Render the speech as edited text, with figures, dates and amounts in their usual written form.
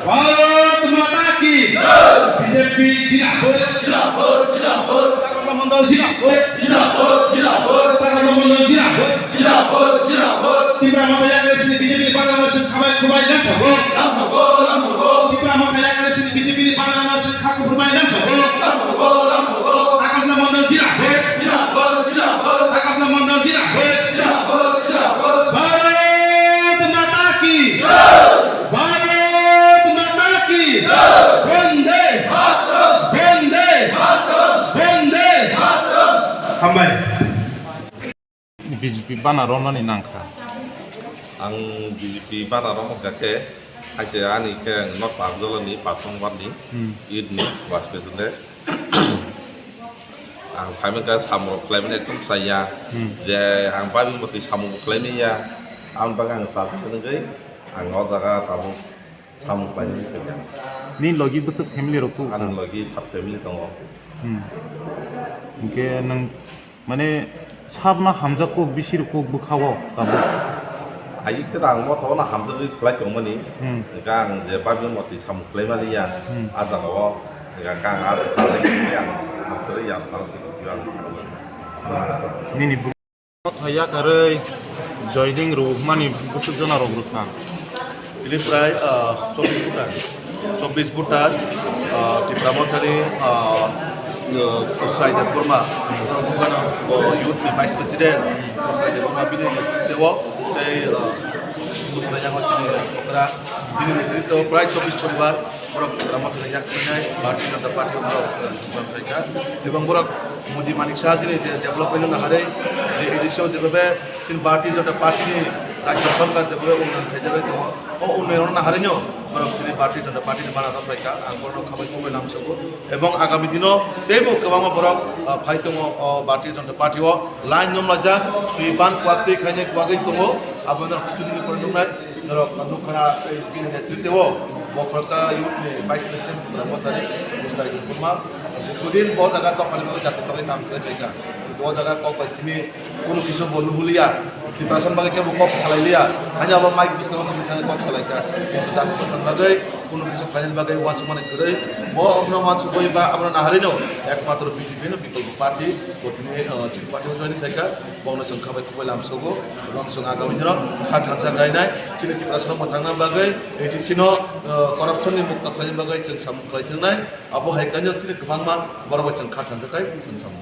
भारत माता की बीजेपी जिंदाबाद जिंदाबाद जिंदाबाद ताकतला मंडल जिंदाबाद जिंदाबाद जिंदाबाद ताकतला मंडल जिंदाबाद जिंदाबाद जिंदाबाद तिब्रा माता यागरेसनि बीजेपी बांग्लादेश खाबाय खुबाय नामसगो नामसगो नामसगो तिब्रा माता यागरेसनि बीजेपी बांग्लादेश खाखु खुबाय नामसगो नामसगो नामसगो ताकतला मंडल जिंदाबाद जिंदाबाद जिंदाबाद ताकतला मंडल जिंदाबाद जिंदाबाद जिंदाबाद भारत माता की भारत माता की वंदे मातरम वंदे मातरम वंदे मातरम हामबाय BJP Banaromani nangka. Ang BJP Banarom gake aja ani ke not parjolani patong wani idni waspetune ang paimen ka samu klaimen etum saya je ang pabi moti samu klaimen ya ang bagang satu ngai ang odaga samu klaimen ya Ni logi besok family roku. an lagi sab family tongo Mungkin nang mana sabna hamza ko bisir ko bukhawo kamu. ai ke dang mo thona hamdu klai tongmani gang je pabi moti samu klaimen ya azago gang ada chale yang materi yang tang yang Ni ni bu. Thaya karai joining rok mani besok jona rok rukna. Ini প্রায় 24 voter টিপ্রামথারি Usai dan Burma bukan youth vice president Usai dan Burma bini dewa dari Usai yang masih di Okra bini itu pride 24 paribar orang টিপ্রামথারি yang menai parti dan parti orang mereka এবং orang Mudi Manik Shah ini development na hari di edisi sebab sin parti jota parti ni রাজ্য সরকার যেভাবে উন্নয়ন হয়ে যাবে ও উন্নয়ন না হারেনিও বরং তিনি পার্টি জন্য পার্টি বানানো রাখা আঙ্গরণ খাবাই খুবই নাম সব এবং আগামী দিনও তেমন গোবাং বরং ফাইতং পার্টি জন্য পার্টিও লাইন জমলা যা তিনি বান কুয়াতে খাইনে কুয়াগৈ দङ আপনার কিছুদিন পরে দंनाय ধরো নখরা এই নেতৃত্বেও বখরচা ইউথনি ভাইস প্রেসিডেন্ট ব্রহ্মচারী মুস্তাফি কুরমা দুদিন বহু জায়গা তো পালিবাগে জাতীয় পার্টি কাম করে দেখা বহু জায়গা কক পাইছিমি কোনো কিছু বলু বলিয়া Ciprasan bagai kamu kok salah lihat hanya apa mic bis kamu sebutkan kok salah kan itu satu teman bagai kuno kisah kalian bagai wan semua itu dari bahwa orang wan sebagai bah abang nahari no ekmatur BJP no people party kotine cip party join mereka bahwa sengkau baik kupai lamsogo langsung agak menjerok hat hat sagai naik sini Ciprasan matangna bagai di sini korupsi ni mukta kalian bagai sengsamu kalian naik apa haikannya sini kebangma baru bagai sengkat hat sagai sengsamu